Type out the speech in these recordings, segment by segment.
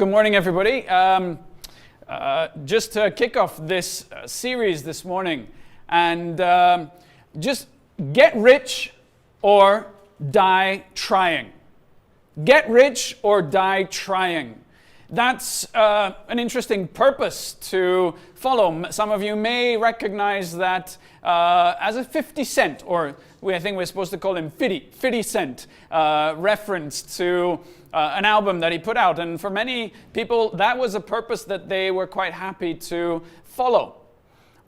Good morning, everybody. Just to kick off this series this morning, and just get rich or die trying. Get rich or die trying. That's an interesting purpose to follow. Some of you may recognize that as a 50 Cent, or I think we're supposed to call him 50 Cent, reference to an album that he put out. And for many people, that was a purpose that they were quite happy to follow.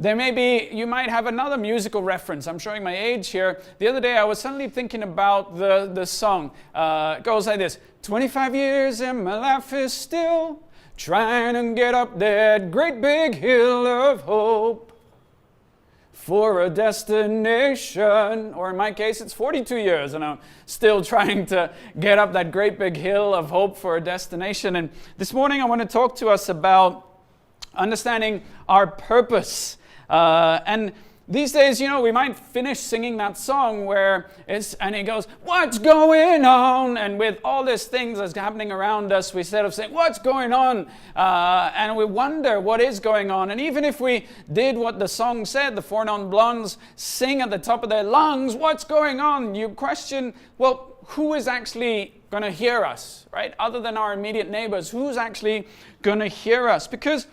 You might have another musical reference. I'm showing my age here. The other day I was suddenly thinking about the song. It goes like this. 25 years and my life is still trying to get up that great big hill of hope for a destination. Or in my case, it's 42 years and I'm still trying to get up that great big hill of hope for a destination. And this morning I want to talk to us about understanding our purpose. And these days, we might finish singing that song and it goes, what's going on? And with all these things that's happening around us, we instead of saying, what's going on? And we wonder what is going on. And even if we did what the song said, the Four Non Blondes sing at the top of their lungs, what's going on? You question, well, who is actually going to hear us, right? Other than our immediate neighbors, who's actually going to hear us? Because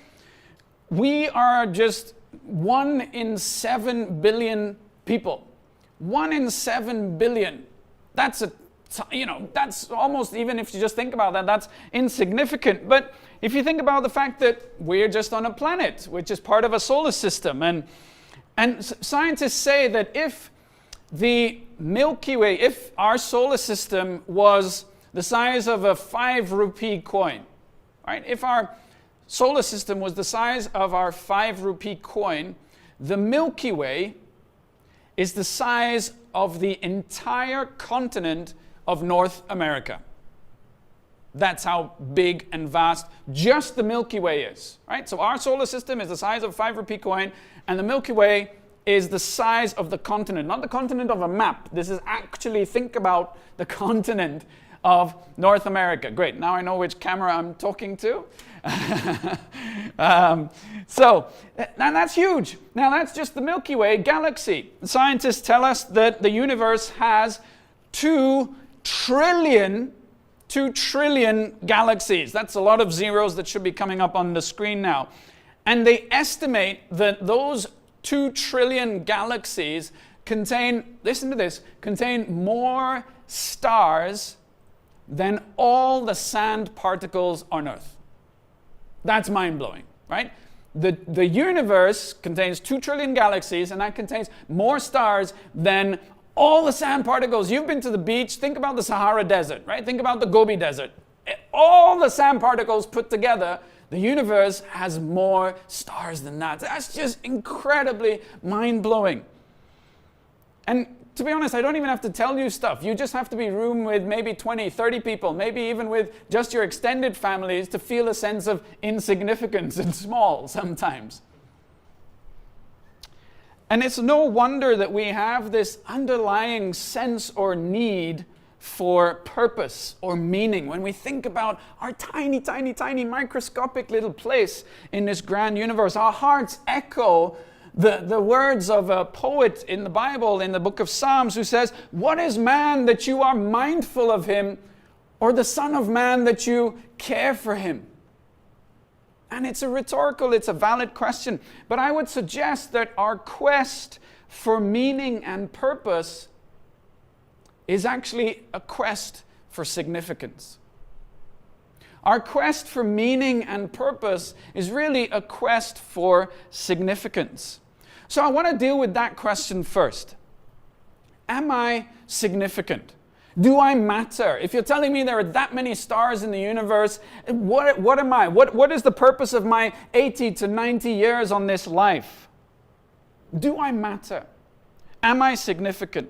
we are just 1 in 7 billion people. 1 in 7 billion. That's almost, even if you just think about that, that's insignificant. But if you think about the fact that we're just on a planet, which is part of a solar system, and scientists say that if the Milky Way, if our solar system was the size of a 5 rupee coin, right? If our solar system was the size of our 5 rupee coin, the Milky Way is the size of the entire continent of North America. That's how big and vast just the Milky Way is, right? So our solar system is the size of a 5 rupee coin, and the Milky Way is the size of the continent, not the continent of a map. This is actually, think about the continent of North America. Great, now I know which camera I'm talking to. So that's huge. Now that's just the Milky Way galaxy. Scientists tell us that the universe has 2 trillion galaxies. That's a lot of zeros that should be coming up on the screen now. And they estimate that those 2 trillion galaxies contain, listen to this, contain more stars than all the sand particles on Earth. That's mind-blowing, right? The universe contains 2 trillion galaxies, and that contains more stars than all the sand particles. You've been to the beach. Think about the Sahara Desert, right? Think about the Gobi Desert. All the sand particles put together, the universe has more stars than that. That's just incredibly mind-blowing. And to be honest, I don't even have to tell you stuff. You just have to be in a room with maybe 20, 30 people, maybe even with just your extended families to feel a sense of insignificance and small sometimes. And it's no wonder that we have this underlying sense or need for purpose or meaning when we think about our tiny, tiny, tiny microscopic little place in this grand universe. Our hearts echo the words of a poet in the Bible, in the book of Psalms, who says, what is man that you are mindful of him, or the son of man that you care for him? And it's a valid question. But I would suggest that our quest for meaning and purpose is actually a quest for significance. Our quest for meaning and purpose is really a quest for significance. So I want to deal with that question first. Am I significant? Do I matter? If you're telling me there are that many stars in the universe, what am I? What is the purpose of my 80 to 90 years on this life? Do I matter? Am I significant?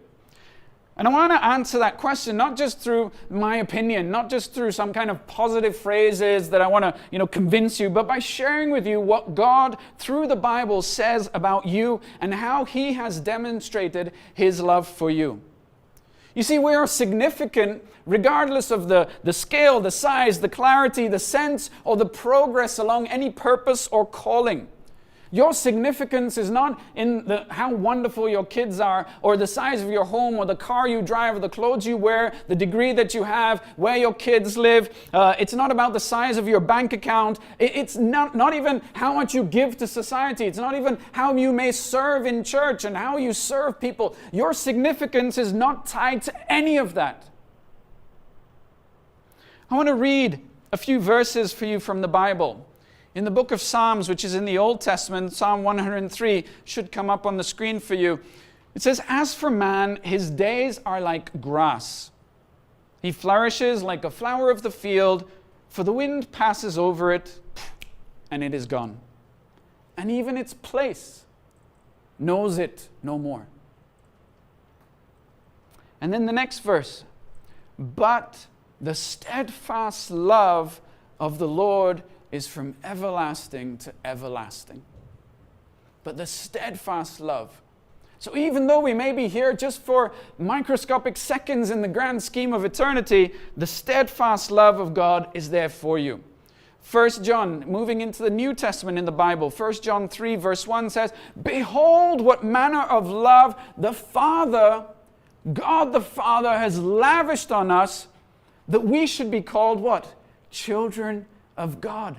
And I want to answer that question not just through my opinion, not just through some kind of positive phrases that I want to, convince you, but by sharing with you what God, through the Bible, says about you and how He has demonstrated His love for you. You see, we are significant regardless of the scale, the size, the clarity, the sense, or the progress along any purpose or calling. Your significance is not in how wonderful your kids are, or the size of your home, or the car you drive, or the clothes you wear, the degree that you have, where your kids live. It's not about the size of your bank account. It's not even how much you give to society. It's not even how you may serve in church and how you serve people. Your significance is not tied to any of that. I want to read a few verses for you from the Bible. In the book of Psalms, which is in the Old Testament, Psalm 103 should come up on the screen for you. It says, "As for man, his days are like grass. He flourishes like a flower of the field, for the wind passes over it, and it is gone. And even its place knows it no more." And then the next verse, "But the steadfast love of the Lord is from everlasting to everlasting." But the steadfast love. So even though we may be here just for microscopic seconds in the grand scheme of eternity, the steadfast love of God is there for you. 1 John, moving into the New Testament in the Bible, 1 John 3 verse 1 says, "Behold what manner of love the Father, God the Father, has lavished on us, that we should be called" what? "Children of God."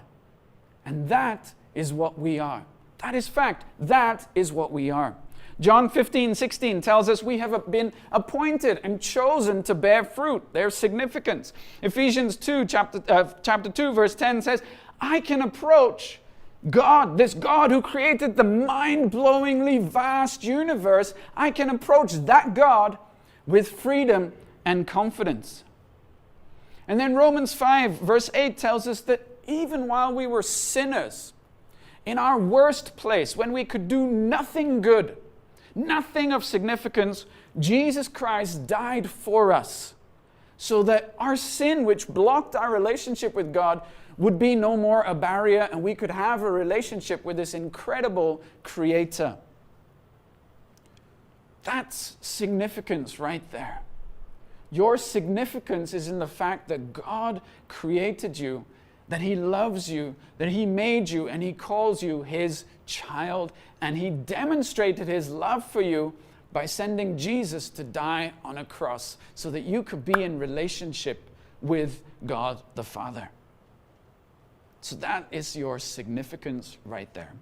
And that is what we are. That is fact. That is what we are. John 15:16 tells us we have been appointed and chosen to bear fruit. There's significance. Ephesians 2, chapter 2, verse 10 says, "I can approach God, this God who created the mind-blowingly vast universe. I can approach that God with freedom and confidence." And then Romans 5, verse 8 tells us that even while we were sinners, in our worst place, when we could do nothing good, nothing of significance, Jesus Christ died for us, so that our sin, which blocked our relationship with God, would be no more a barrier, and we could have a relationship with this incredible Creator. That's significance right there. Your significance is in the fact that God created you, that He loves you, that He made you, and He calls you His child, and He demonstrated His love for you by sending Jesus to die on a cross so that you could be in relationship with God the Father. So that is your significance right there.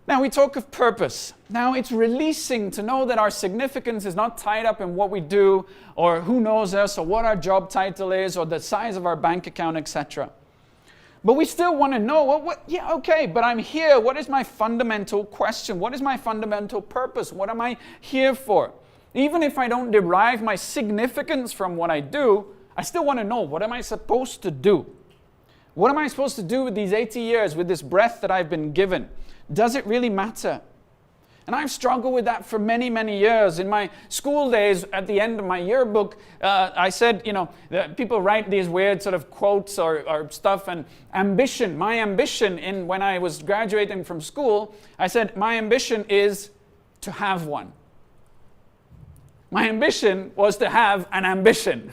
Now we talk of purpose. Now it's releasing to know that our significance is not tied up in what we do or who knows us or what our job title is or the size of our bank account, etc. But we still want to know, but I'm here. What is my fundamental question? What is my fundamental purpose? What am I here for? Even if I don't derive my significance from what I do, I still want to know, what am I supposed to do? What am I supposed to do with these 80 years, with this breath that I've been given? Does it really matter? And I've struggled with that for many, many years. In my school days, at the end of my yearbook, I said, people write these weird sort of quotes or stuff, and ambition, my ambition when I was graduating from school, I said, my ambition is to have one. My ambition was to have an ambition.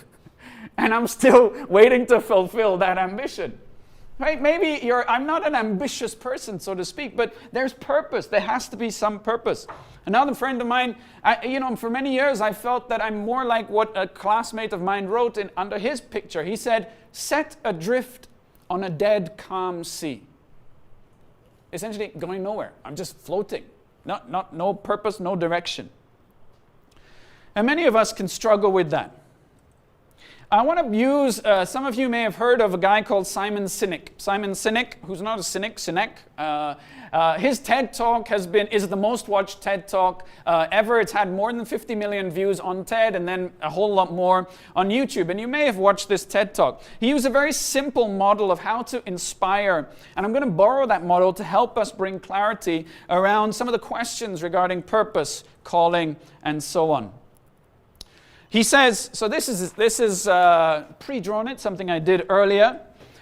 And I'm still waiting to fulfill that ambition. Right? Maybe I'm not an ambitious person, so to speak, but there's purpose. There has to be some purpose. Another friend of mine, for many years I felt that I'm more like what a classmate of mine wrote under his picture. He said, "Set adrift on a dead, calm sea." Essentially going nowhere. I'm just floating. No purpose, no direction. And many of us can struggle with that. I want to use, some of you may have heard of a guy called Simon Sinek. Simon Sinek, who's not a cynic, his TED Talk is the most watched TED Talk ever. It's had more than 50 million views on TED and then a whole lot more on YouTube. And you may have watched this TED Talk. He used a very simple model of how to inspire. And I'm going to borrow that model to help us bring clarity around some of the questions regarding purpose, calling, and so on. He says, so this is pre-drawn, it's something I did earlier.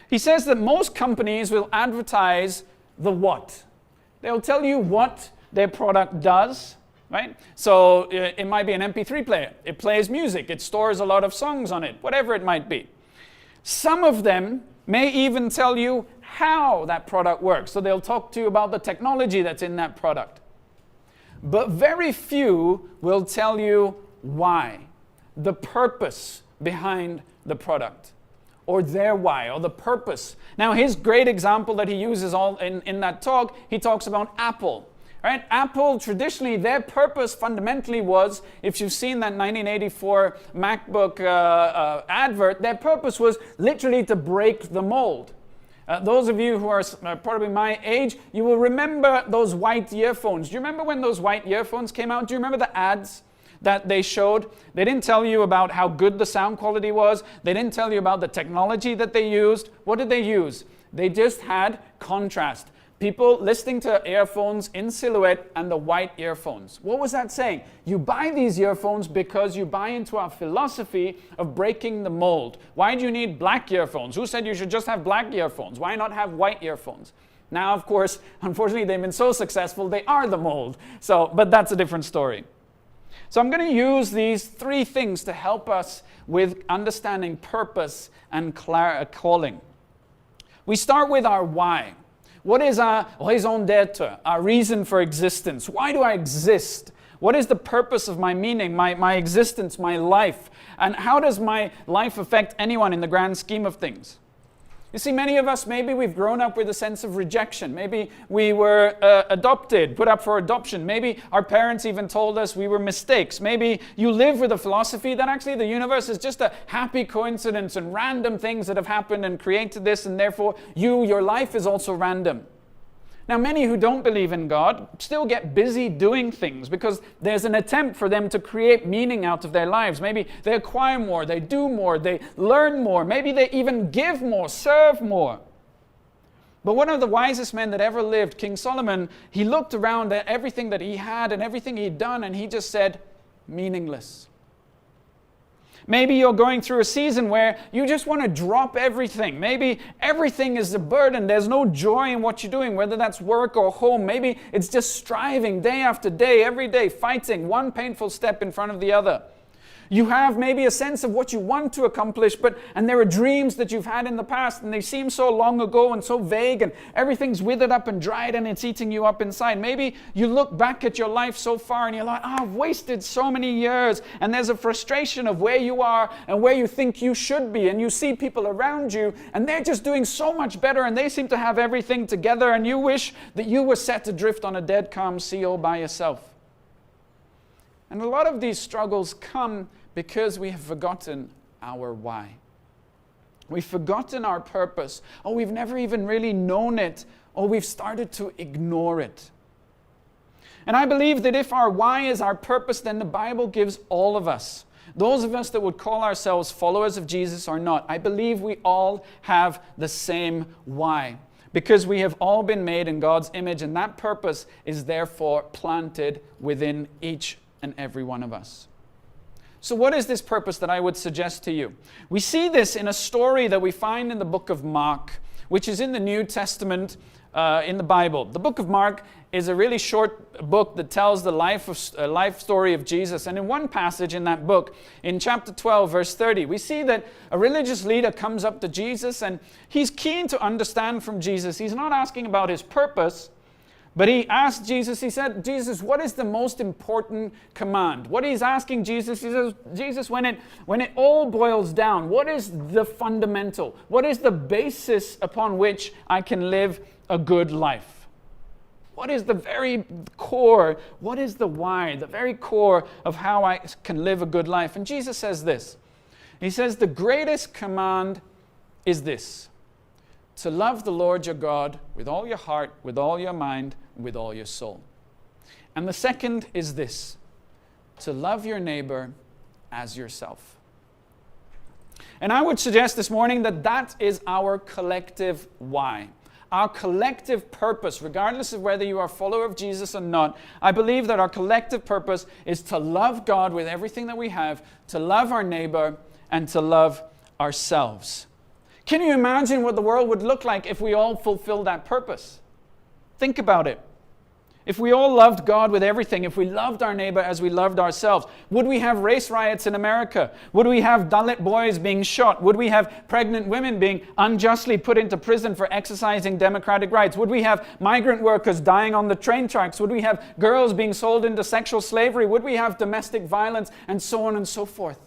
He says that most companies will advertise the what. They'll tell you what their product does, right? So it might be an MP3 player. It plays music. It stores a lot of songs on it, whatever it might be. Some of them may even tell you how that product works. So they'll talk to you about the technology that's in that product. But very few will tell you why, the purpose behind the product, or their why, or the purpose. Now, his great example that he uses all in that talk, he talks about Apple. Right? Apple, traditionally, their purpose fundamentally was, if you've seen that 1984 MacBook advert, their purpose was literally to break the mold. Those of you who are probably my age, you will remember those white earphones. Do you remember when those white earphones came out? Do you remember the ads that they showed? They didn't tell you about how good the sound quality was. They didn't tell you about the technology that they used. What did they use? They just had contrast. People listening to earphones in silhouette and the white earphones. What was that saying? You buy these earphones because you buy into our philosophy of breaking the mold. Why do you need black earphones? Who said you should just have black earphones? Why not have white earphones? Now, of course, unfortunately, they've been so successful, they are the mold. But that's a different story. So I'm going to use these three things to help us with understanding purpose and calling. We start with our why. What is our raison d'être, our reason for existence? Why do I exist? What is the purpose of my meaning, my existence, my life? And how does my life affect anyone in the grand scheme of things? You see, many of us, maybe we've grown up with a sense of rejection. Maybe we were adopted, put up for adoption. Maybe our parents even told us we were mistakes. Maybe you live with a philosophy that actually the universe is just a happy coincidence and random things that have happened and created this, and therefore your life is also random. Now, many who don't believe in God still get busy doing things because there's an attempt for them to create meaning out of their lives. Maybe they acquire more, they do more, they learn more, maybe they even give more, serve more. But one of the wisest men that ever lived, King Solomon, he looked around at everything that he had and everything he'd done, and he just said, meaningless. Maybe you're going through a season where you just want to drop everything. Maybe everything is a burden. There's no joy in what you're doing, whether that's work or home. Maybe it's just striving day after day, every day, fighting one painful step in front of the other. You have maybe a sense of what you want to accomplish, and there are dreams that you've had in the past, and they seem so long ago and so vague, and everything's withered up and dried, and it's eating you up inside. Maybe you look back at your life so far, and you're like, I've wasted so many years, and there's a frustration of where you are and where you think you should be, and you see people around you, and they're just doing so much better, and they seem to have everything together, and you wish that you were set adrift on a dead calm sea all by yourself. And a lot of these struggles come because we have forgotten our why. We've forgotten our purpose, or we've never even really known it, or we've started to ignore it. And I believe that if our why is our purpose, then the Bible gives all of us, those of us that would call ourselves followers of Jesus or not, I believe we all have the same why, because we have all been made in God's image, and that purpose is therefore planted within each and every one of us. So what is this purpose that I would suggest to you? We see this in a story that we find in the book of Mark, which is in the New Testament in the Bible. The book of Mark is a really short book that tells the life story of Jesus. And in one passage in that book, in chapter 12, verse 30, we see that a religious leader comes up to Jesus, and he's keen to understand from Jesus. He's not asking about his purpose, but he asked Jesus, he said, Jesus, what is the most important command? What he's asking Jesus, he says, Jesus, when it all boils down, what is the fundamental? What is the basis upon which I can live a good life? What is the very core? What is the why? The very core of how I can live a good life? And Jesus says this. He says, the greatest command is this: to love the Lord your God with all your heart, with all your mind, with all your soul. And the second is this: to love your neighbor as yourself. And I would suggest this morning that that is our collective why. Our collective purpose, regardless of whether you are a follower of Jesus or not, I believe that our collective purpose is to love God with everything that we have, to love our neighbor, and to love ourselves. Can you imagine what the world would look like if we all fulfilled that purpose? Think about it. If we all loved God with everything, if we loved our neighbor as we loved ourselves, would we have race riots in America? Would we have Dalit boys being shot? Would we have pregnant women being unjustly put into prison for exercising democratic rights? Would we have migrant workers dying on the train tracks? Would we have girls being sold into sexual slavery? Would we have domestic violence and so on and so forth?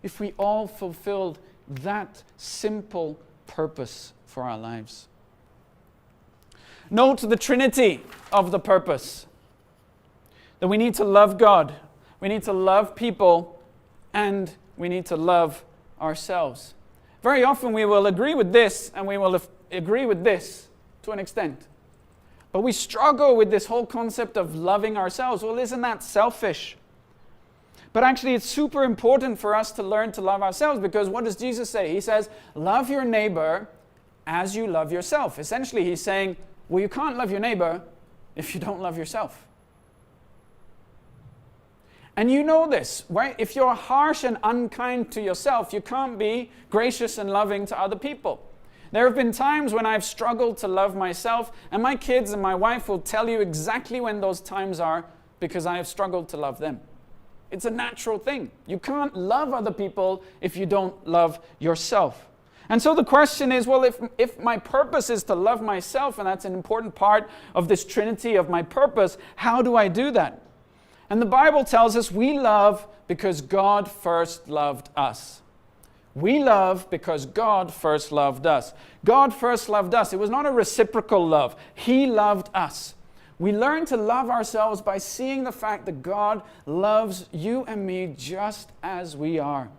If we all fulfilled that simple purpose for our lives. Note the trinity of the purpose. That we need to love God, we need to love people, and we need to love ourselves. Very often we will agree with this and we will agree with this to an extent. But we struggle with this whole concept of loving ourselves. Well, isn't that selfish? But actually it's super important for us to learn to love ourselves, because what does Jesus say? He says, love your neighbor as you love yourself. Essentially he's saying, well, you can't love your neighbor if you don't love yourself. And you know this, right? If you're harsh and unkind to yourself, you can't be gracious and loving to other people. There have been times when I've struggled to love myself, and my kids and my wife will tell you exactly when those times are, because I have struggled to love them. It's a natural thing. You can't love other people if you don't love yourself. And so the question is, well, if my purpose is to love myself, and that's an important part of this trinity of my purpose, how do I do that? And the Bible tells us we love because God first loved us. We love because God first loved us. God first loved us. It was not a reciprocal love. He loved us. We learn to love ourselves by seeing the fact that God loves you and me just as we are.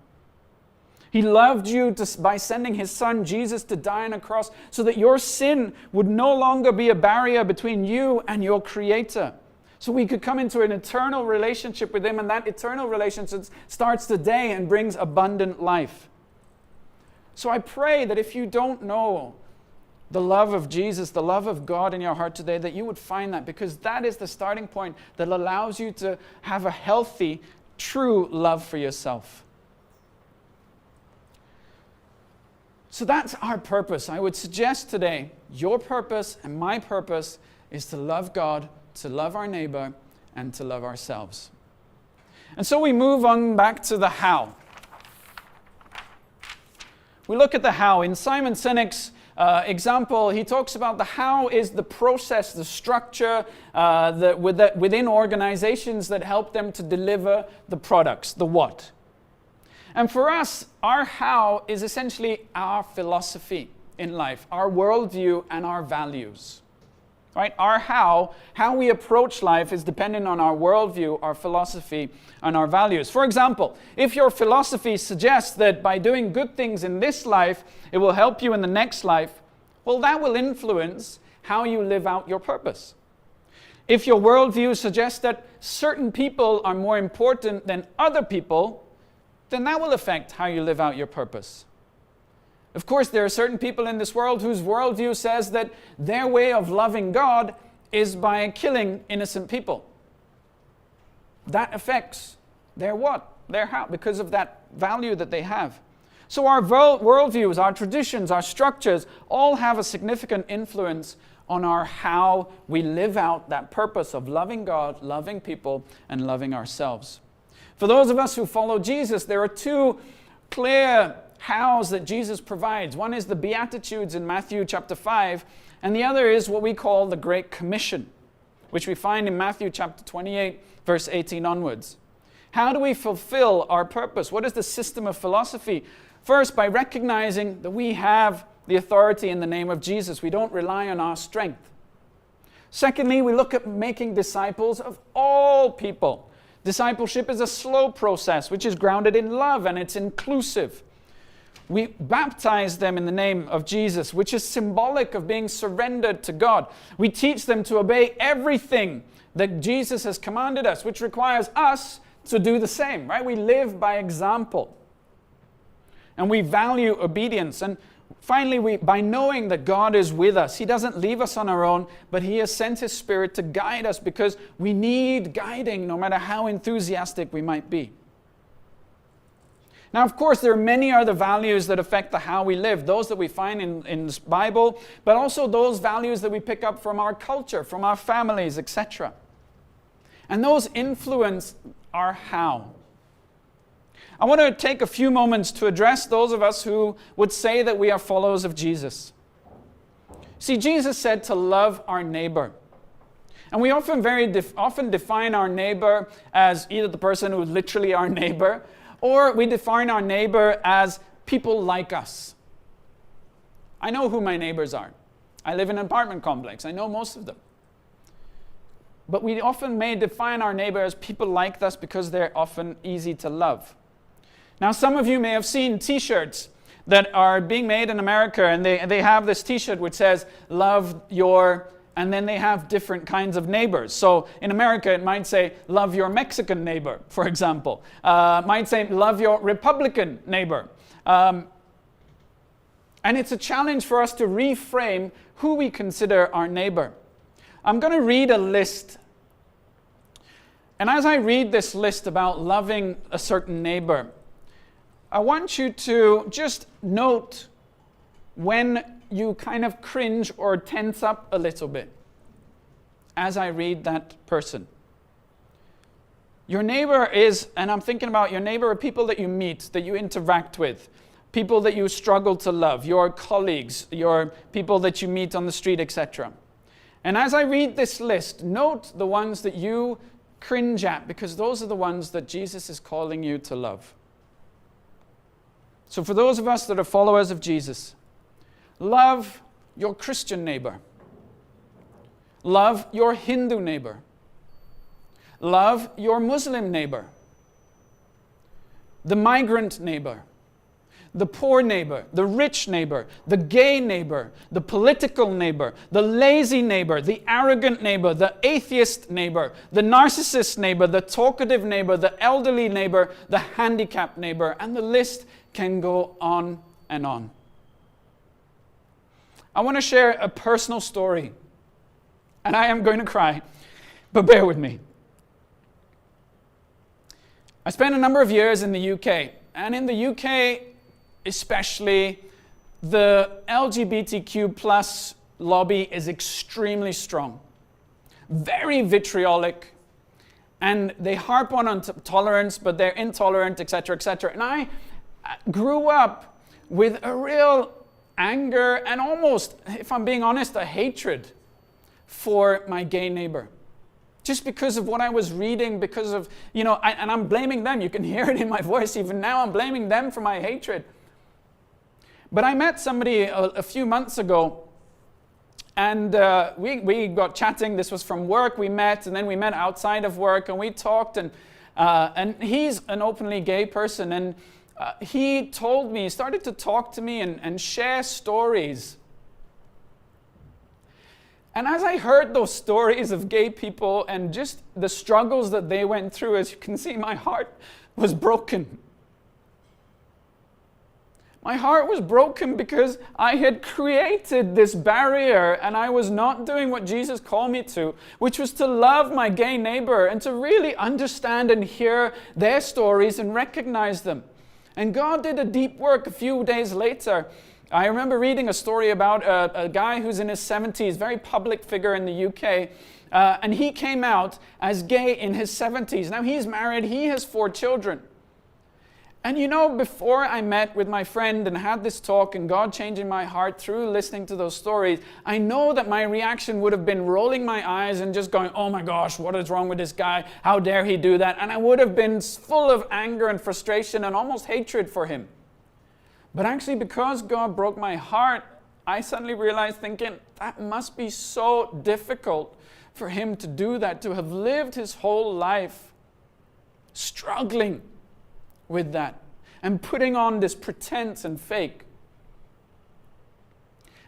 He loved you by sending His Son, Jesus, to die on a cross so that your sin would no longer be a barrier between you and your Creator. So we could come into an eternal relationship with Him, and that eternal relationship starts today and brings abundant life. So I pray that if you don't know the love of Jesus, the love of God in your heart today, that you would find that, because that is the starting point that allows you to have a healthy, true love for yourself. So that's our purpose. I would suggest today, your purpose and my purpose is to love God, to love our neighbor, and to love ourselves. And so we move on back to the how. We look at the how. In Simon Sinek's example, he talks about the how is the process, the structure within organizations that help them to deliver the products, the what. And for us, our how is essentially our philosophy in life, our worldview and our values. Right? Our how we approach life is dependent on our worldview, our philosophy, and our values. For example, if your philosophy suggests that by doing good things in this life, it will help you in the next life, well, that will influence how you live out your purpose. If your worldview suggests that certain people are more important than other people, then that will affect how you live out your purpose. Of course, there are certain people in this world whose worldview says that their way of loving God is by killing innocent people. That affects their what? Their how, because of that value that they have. So our worldviews, our traditions, our structures all have a significant influence on our how we live out that purpose of loving God, loving people, and loving ourselves. For those of us who follow Jesus, there are two clear hows that Jesus provides. One is the Beatitudes in Matthew chapter 5, and the other is what we call the Great Commission, which we find in Matthew chapter 28, verse 18 onwards. How do we fulfill our purpose? What is the system of philosophy? First, by recognizing that we have the authority in the name of Jesus. We don't rely on our strength. Secondly, we look at making disciples of all people. Discipleship is a slow process which is grounded in love, and it's inclusive. We baptize them in the name of Jesus, which is symbolic of being surrendered to God. We teach them to obey everything that Jesus has commanded us, which requires us to do the same, right? We live by example. And we value obedience. And finally, by knowing that God is with us, He doesn't leave us on our own, but He has sent His Spirit to guide us, because we need guiding no matter how enthusiastic we might be. Now, of course, there are many other values that affect how we live, those that we find in the Bible, but also those values that we pick up from our culture, from our families, etc. And those influence our how. I want to take a few moments to address those of us who would say that we are followers of Jesus. See, Jesus said to love our neighbor. And we often often define our neighbor as either the person who is literally our neighbor, or we define our neighbor as people like us. I know who my neighbors are. I live in an apartment complex. I know most of them. But we often may define our neighbor as people like us because they're often easy to love. Now, some of you may have seen t-shirts that are being made in America, and they have this t-shirt which says, love your, and then they have different kinds of neighbors. So in America, it might say, love your Mexican neighbor, for example. Might say, love your Republican neighbor. And it's a challenge for us to reframe who we consider our neighbor. I'm going to read a list. And as I read this list about loving a certain neighbor, I want you to just note when you kind of cringe or tense up a little bit as I read that person. Your neighbor is, and I'm thinking about your neighbor are people that you meet, that you interact with, people that you struggle to love, your colleagues, your people that you meet on the street, etc. And as I read this list, note the ones that you cringe at, because those are the ones that Jesus is calling you to love. So for those of us that are followers of Jesus, love your Christian neighbor. Love your Hindu neighbor. Love your Muslim neighbor. The migrant neighbor. The poor neighbor. The rich neighbor. The gay neighbor. The political neighbor. The lazy neighbor. The arrogant neighbor. The atheist neighbor. The narcissist neighbor. The talkative neighbor. The elderly neighbor. The handicapped neighbor. And the list can go on and on. I want to share a personal story, and I am going to cry, but bear with me. I spent a number of years in the UK, and in the UK especially, the LGBTQ plus lobby is extremely strong, very vitriolic, and they harp on tolerance, but they're intolerant, etc., etc. And I grew up with a real anger and almost, if I'm being honest, a hatred for my gay neighbor. Just because of what I was reading, because of, and I'm blaming them. You can hear it in my voice. Even now, I'm blaming them for my hatred. But I met somebody a few months ago, and we got chatting. This was from work. We met, and then we met outside of work, and we talked, and he's an openly gay person, and he started to talk to me and share stories. And as I heard those stories of gay people and just the struggles that they went through, as you can see, my heart was broken. My heart was broken because I had created this barrier and I was not doing what Jesus called me to, which was to love my gay neighbor and to really understand and hear their stories and recognize them. And God did a deep work a few days later. I remember reading a story about a guy who's in his 70s, very public figure in the UK, and he came out as gay in his 70s. Now he's married, he has 4 children. And before I met with my friend and had this talk and God changing my heart through listening to those stories, I know that my reaction would have been rolling my eyes and just going, oh my gosh, what is wrong with this guy? How dare he do that? And I would have been full of anger and frustration and almost hatred for him. But actually, because God broke my heart, I suddenly realized thinking, that must be so difficult for him to do that, to have lived his whole life struggling with that and putting on this pretense and fake.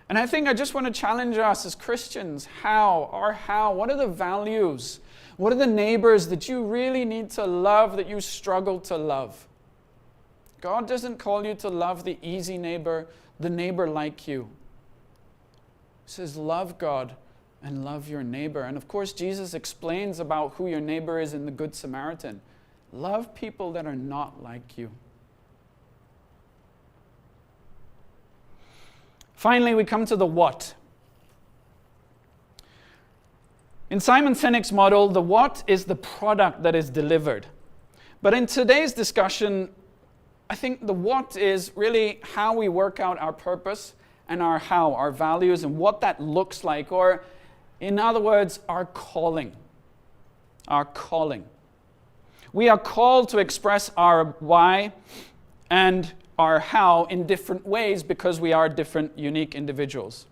And I think I just want to challenge us as Christians. What are the values? What are the neighbors that you really need to love, that you struggle to love? God doesn't call you to love the easy neighbor, the neighbor like you. He says, love God and love your neighbor. And of course, Jesus explains about who your neighbor is in the Good Samaritan. Love people that are not like you. Finally, we come to the what. In Simon Sinek's model, the what is the product that is delivered. But in today's discussion, I think the what is really how we work out our purpose and our how, our values, and what that looks like, or in other words, our calling. Our calling. We are called to express our why and our how in different ways because we are different, unique individuals.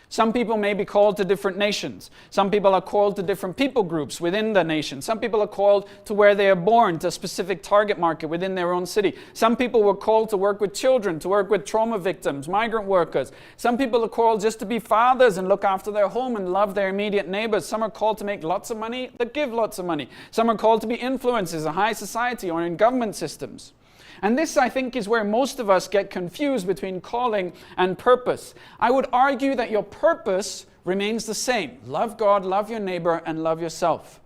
Some people may be called to different nations. Some people are called to different people groups within the nation. Some people are called to where they are born, to a specific target market within their own city. Some people were called to work with children, to work with trauma victims, migrant workers. Some people are called just to be fathers and look after their home and love their immediate neighbors. Some are called to make lots of money, that give lots of money. Some are called to be influencers in high society or in government systems. And this, I think, is where most of us get confused between calling and purpose. I would argue that your purpose remains the same. Love God, love your neighbor, and love yourself.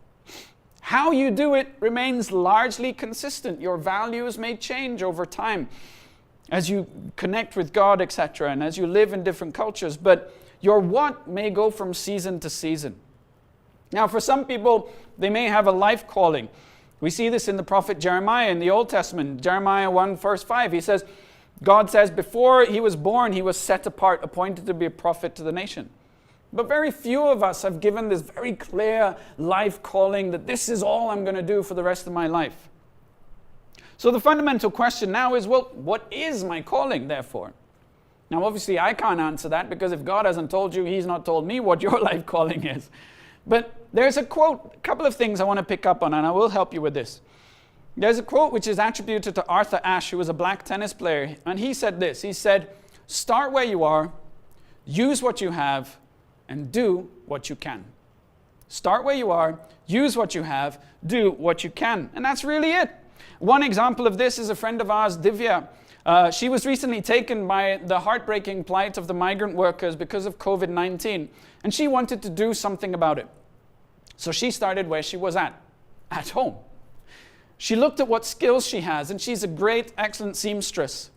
How you do it remains largely consistent. Your values may change over time as you connect with God, etc., and as you live in different cultures. But your what may go from season to season. Now, for some people, they may have a life calling. We see this in the prophet Jeremiah in the Old Testament. Jeremiah 1 verse 5, he says, God says, before he was born, he was set apart, appointed to be a prophet to the nation. But very few of us have given this very clear life calling that this is all I'm going to do for the rest of my life. So the fundamental question now is, well, what is my calling, therefore? Now, obviously, I can't answer that because if God hasn't told you, he's not told me what your life calling is. But there's a quote, a couple of things I want to pick up on, and I will help you with this. There's a quote which is attributed to Arthur Ashe, who was a black tennis player, and he said this. He said, start where you are, use what you have, and do what you can. Start where you are, use what you have, do what you can. And that's really it. One example of this is a friend of ours, Divya. She was recently taken by the heartbreaking plight of the migrant workers because of COVID-19, and she wanted to do something about it. So she started where she was at home. She looked at what skills she has, and she's a great, excellent seamstress.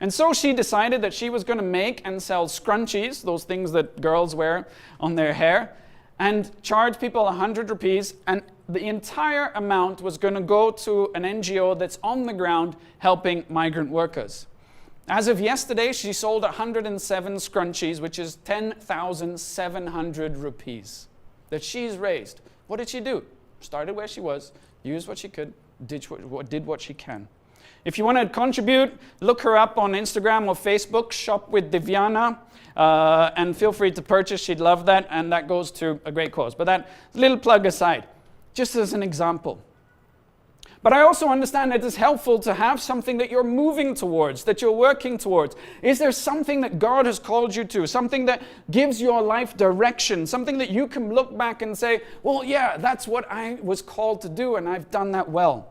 And so she decided that she was going to make and sell scrunchies, those things that girls wear on their hair, and charge people 100 rupees, and the entire amount was going to go to an NGO that's on the ground helping migrant workers. As of yesterday, she sold 107 scrunchies, which is 10,700 rupees that she's raised. What did she do? Started where she was, used what she could, did what she can. If you want to contribute, look her up on Instagram or Facebook, Shop with Divyana, and feel free to purchase. She'd love that, and that goes to a great cause. But that little plug aside, just as an example. But I also understand that it's helpful to have something that you're moving towards, that you're working towards. Is there something that God has called you to, something that gives your life direction, something that you can look back and say, well, yeah, that's what I was called to do, and I've done that well.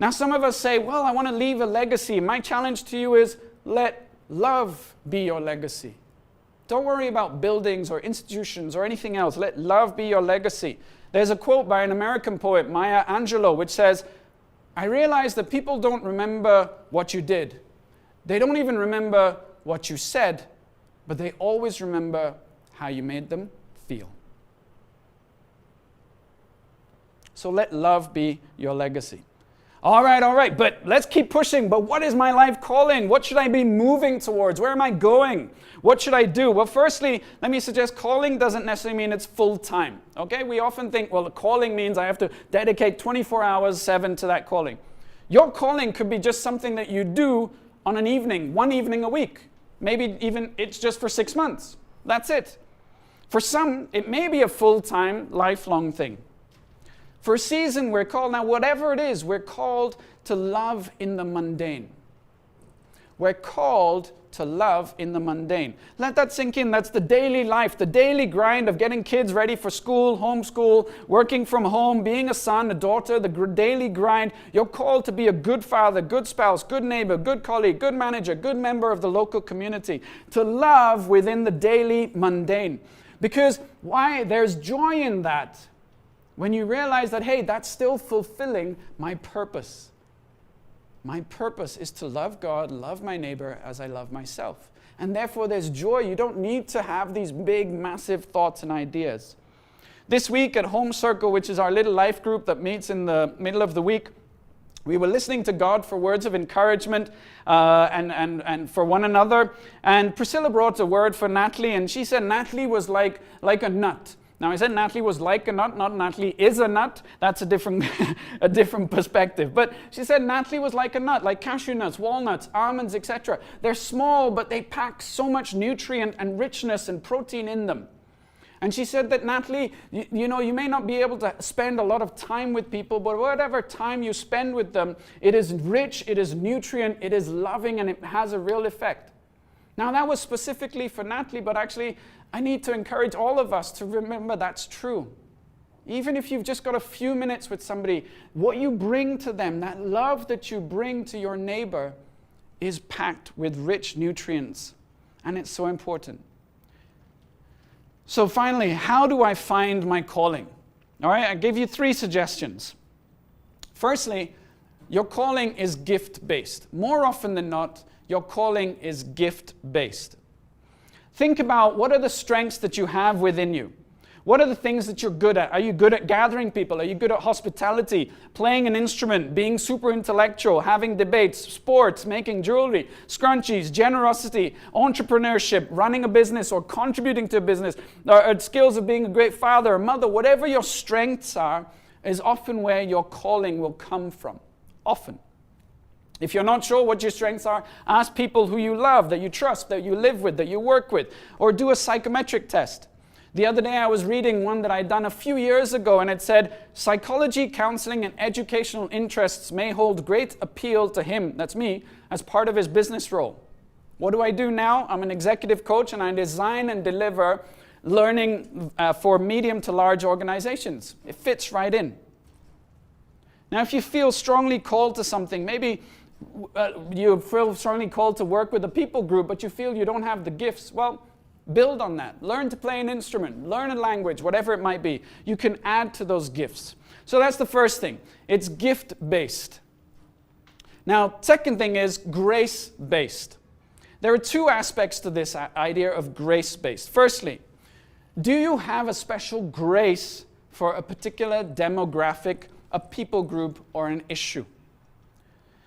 Now, some of us say, well, I want to leave a legacy. My challenge to you is let love be your legacy. Don't worry about buildings or institutions or anything else. Let love be your legacy. There's a quote by an American poet, Maya Angelou, which says, I realize that people don't remember what you did. They don't even remember what you said, but they always remember how you made them feel. So let love be your legacy. All right, but let's keep pushing. But what is my life calling? What should I be moving towards? Where am I going? What should I do? Well, firstly, let me suggest calling doesn't necessarily mean it's full-time. Okay, we often think, well, the calling means I have to dedicate 24 hours, 7 to that calling. Your calling could be just something that you do on an evening, one evening a week. Maybe even it's just for 6 months. That's it. For some, it may be a full-time, lifelong thing. For a season, we're called, now whatever it is, we're called to love in the mundane. We're called to love in the mundane. Let that sink in. That's the daily life, the daily grind of getting kids ready for school, homeschool, working from home, being a son, a daughter, the daily grind. You're called to be a good father, good spouse, good neighbor, good colleague, good manager, good member of the local community. To love within the daily mundane. Because why? There's joy in that. When you realize that, hey, that's still fulfilling my purpose. My purpose is to love God, love my neighbor as I love myself. and therefore there's joy. You don't need to have these big, massive thoughts and ideas. This week at Home Circle, which is our little life group that meets in the middle of the week, we were listening to God for words of encouragement and for one another. And Priscilla brought a word for Natalie, and she said Natalie was like a nut. Now, I said Natalie was like a nut, not Natalie is a nut. That's a different, a different perspective. But she said Natalie was like a nut, like cashew nuts, walnuts, almonds, etc. They're small, but they pack so much nutrient and richness and protein in them. And she said that, Natalie, you know, you may not be able to spend a lot of time with people, but whatever time you spend with them, it is rich, it is nutrient, it is loving, and it has a real effect. Now, that was specifically for Natalie, but actually, I need to encourage all of us to remember that's true. Even if you've just got a few minutes with somebody, what you bring to them, that love that you bring to your neighbor, is packed with rich nutrients, and it's so important. So finally, how do I find my calling? All right, I gave you 3 suggestions. Firstly, your calling is gift-based. More often than not, your calling is gift-based. Think about what are the strengths that you have within you. What are the things that you're good at? Are you good at gathering people? Are you good at hospitality, playing an instrument, being super intellectual, having debates, sports, making jewelry, scrunchies, generosity, entrepreneurship, running a business or contributing to a business, or skills of being a great father or mother? Whatever your strengths are is often where your calling will come from. Often. If you're not sure what your strengths are, ask people who you love, that you trust, that you live with, that you work with, or do a psychometric test. The other day I was reading one that I'd done a few years ago, and it said, psychology, counseling, and educational interests may hold great appeal to him, that's me, as part of his business role. What do I do now? I'm an executive coach, and I design and deliver learning for medium to large organizations. It fits right in. Now, if you feel strongly called to something, maybe you feel strongly called to work with a people group, but you feel you don't have the gifts, well, build on that. Learn to play an instrument, learn a language, whatever it might be. You can add to those gifts. So that's the first thing. It's gift-based. Now, second thing is grace-based. There are 2 aspects to this idea of grace-based. Firstly, do you have a special grace for a particular demographic, a people group, or an issue?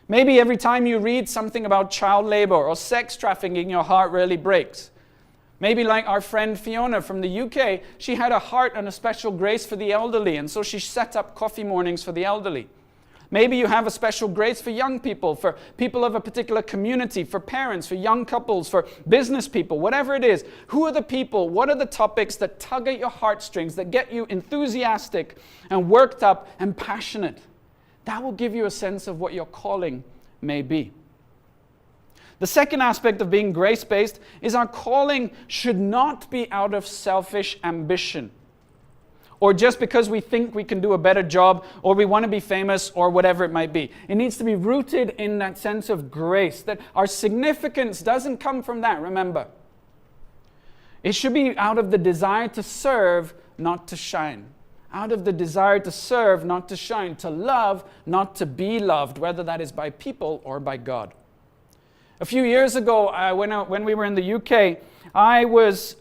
Maybe every time you read something about child labor or sex trafficking, your heart really breaks. Maybe like our friend Fiona from the UK, she had a heart and a special grace for the elderly, and so she set up coffee mornings for the elderly. Maybe you have a special grace for young people, for people of a particular community, for parents, for young couples, for business people, whatever it is. Who are the people? What are the topics that tug at your heartstrings, that get you enthusiastic and worked up and passionate? That will give you a sense of what your calling may be. The second aspect of being grace-based is our calling should not be out of selfish ambition, or just because we think we can do a better job, or we want to be famous, or whatever it might be. It needs to be rooted in that sense of grace, that our significance doesn't come from that, remember. It should be out of the desire to serve, not to shine. Out of the desire to serve, not to shine. To love, not to be loved, whether that is by people or by God. A few years ago, when we were in the UK, I was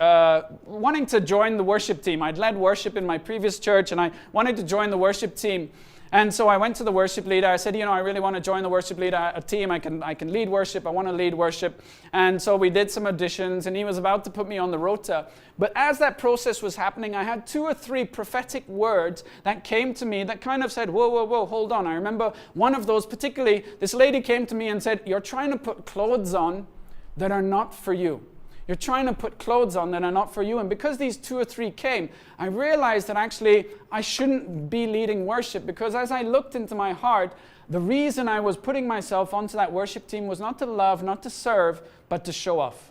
wanting to join the worship team. I'd led worship in my previous church, and I wanted to join the worship team. And so I went to the worship leader. I said, I really want to join the worship leader, a team. I can lead worship. I want to lead worship. And so we did some auditions, and he was about to put me on the rota. But as that process was happening, I had 2 or 3 prophetic words that came to me that kind of said, whoa, hold on. I remember one of those particularly, this lady came to me and said, you're trying to put clothes on that are not for you. You're trying to put clothes on that are not for you. And because these 2 or 3 came, I realized that actually I shouldn't be leading worship, because as I looked into my heart, the reason I was putting myself onto that worship team was not to love, not to serve, but to show off.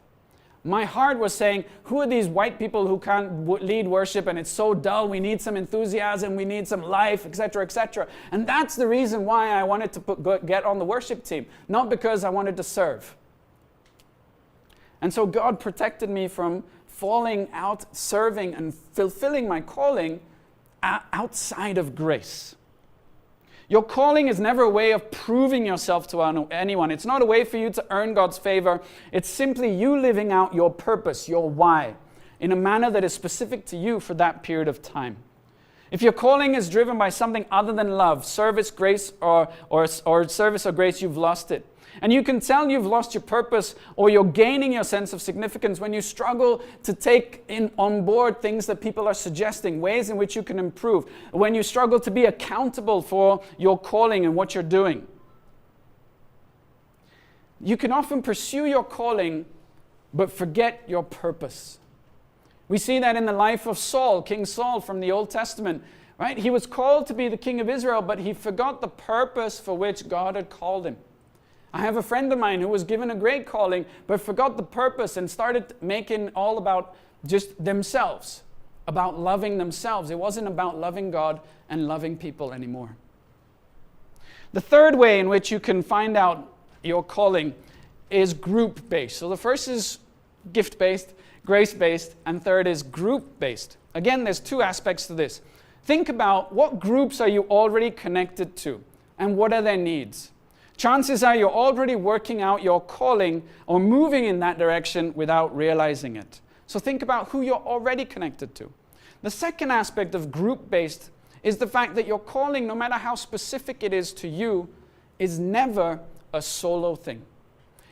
My heart was saying, who are these white people who can't lead worship, and it's so dull, we need some enthusiasm, we need some life, etc., etc. And that's the reason why I wanted to get on the worship team, not because I wanted to serve. And so God protected me from falling out, serving and fulfilling my calling outside of grace. Your calling is never a way of proving yourself to anyone. It's not a way for you to earn God's favor. It's simply you living out your purpose, your why, in a manner that is specific to you for that period of time. If your calling is driven by something other than love, service, grace, or service or grace, you've lost it. And you can tell you've lost your purpose or you're gaining your sense of significance when you struggle to take on board things that people are suggesting, ways in which you can improve, when you struggle to be accountable for your calling and what you're doing. You can often pursue your calling, but forget your purpose. We see that in the life of Saul, King Saul from the Old Testament, right? He was called to be the king of Israel, but he forgot the purpose for which God had called him. I have a friend of mine who was given a great calling, but forgot the purpose and started making all about just themselves, about loving themselves. It wasn't about loving God and loving people anymore. The third way in which you can find out your calling is group-based. So the first is gift-based, grace-based, and third is group-based. Again, there's two aspects to this. Think about what groups are you already connected to and what are their needs. Chances are you're already working out your calling or moving in that direction without realizing it. So think about who you're already connected to. The second aspect of group-based is the fact that your calling, no matter how specific it is to you, is never a solo thing.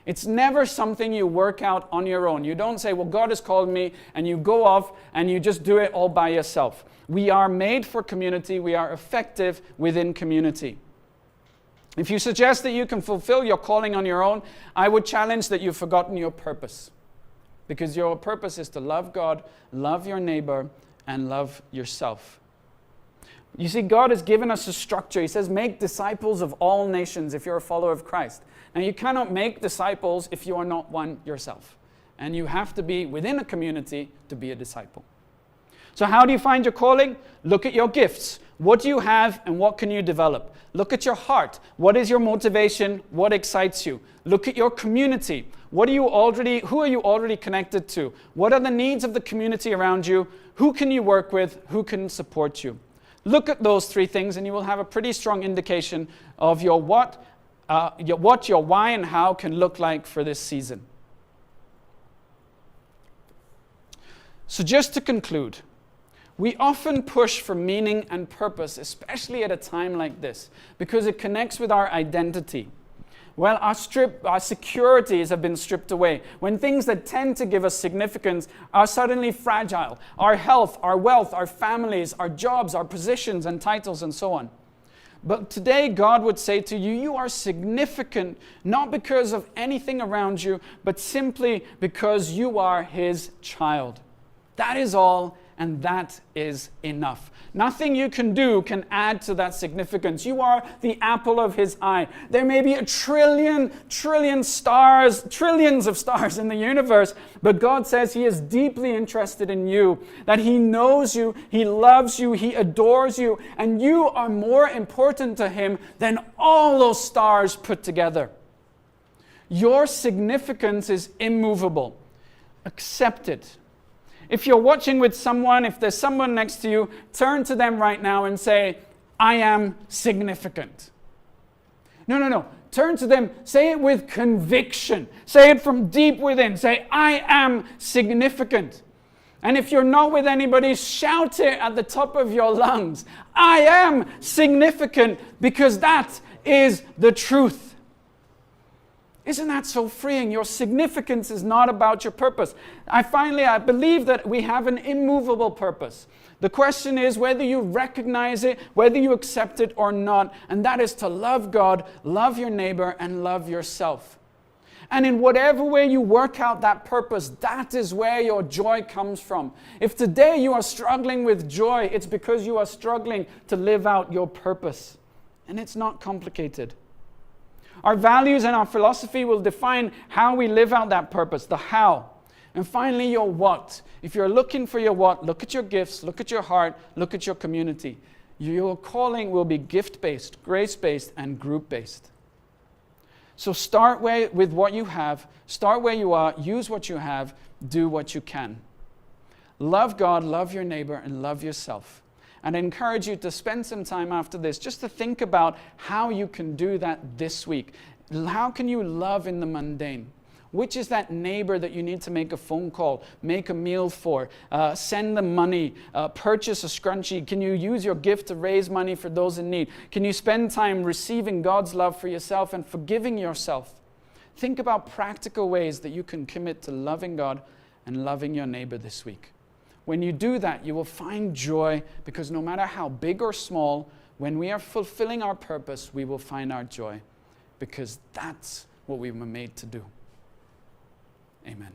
It's never something you work out on your own. You don't say, well, God has called me, and you go off and you just do it all by yourself. We are made for community. We are effective within community. If you suggest that you can fulfill your calling on your own, I would challenge that you've forgotten your purpose. Because your purpose is to love God, love your neighbor, and love yourself. You see, God has given us a structure. He says, make disciples of all nations if you're a follower of Christ. Now, you cannot make disciples if you are not one yourself. And you have to be within a community to be a disciple. So how do you find your calling? Look at your gifts. What do you have and what can you develop? Look at your heart. What is your motivation? What excites you? Look at your community. Who are you already connected to? What are the needs of the community around you? Who can you work with? Who can support you? Look at those three things and you will have a pretty strong indication of your what, your why, and how can look like for this season. So just to conclude, we often push for meaning and purpose, especially at a time like this, because it connects with our identity. Well, our securities have been stripped away. When things that tend to give us significance are suddenly fragile, our health, our wealth, our families, our jobs, our positions and titles and so on. But today God would say to you, you are significant not because of anything around you, but simply because you are His child. That is all. And that is enough. Nothing you can do can add to that significance. You are the apple of His eye. There may be a trillion stars, trillions of stars in the universe, but God says He is deeply interested in you, that He knows you, He loves you, He adores you, and you are more important to Him than all those stars put together. Your significance is immovable. Accept it. If you're watching with someone, if there's someone next to you, turn to them right now and say, I am significant. No. Turn to them, say it with conviction. Say it from deep within. Say, I am significant. And if you're not with anybody, shout it at the top of your lungs. I am significant, because that is the truth. Isn't that so freeing? Your significance is not about your purpose. I believe that we have an immovable purpose. The question is whether you recognize it, whether you accept it or not, and that is to love God, love your neighbor, and love yourself. And in whatever way you work out that purpose, that is where your joy comes from. If today you are struggling with joy, it's because you are struggling to live out your purpose. And it's not complicated. Our values and our philosophy will define how we live out that purpose, the how. And finally, your what. If you're looking for your what, look at your gifts, look at your heart, look at your community. Your calling will be gift-based, grace-based, and group-based. So start with what you have, start where you are, use what you have, do what you can. Love God, love your neighbor, and love yourself. And I encourage you to spend some time after this just to think about how you can do that this week. How can you love in the mundane? Which is that neighbor that you need to make a phone call, make a meal for, send them money, purchase a scrunchie? Can you use your gift to raise money for those in need? Can you spend time receiving God's love for yourself and forgiving yourself? Think about practical ways that you can commit to loving God and loving your neighbor this week. When you do that, you will find joy, because no matter how big or small, when we are fulfilling our purpose, we will find our joy, because that's what we were made to do. Amen.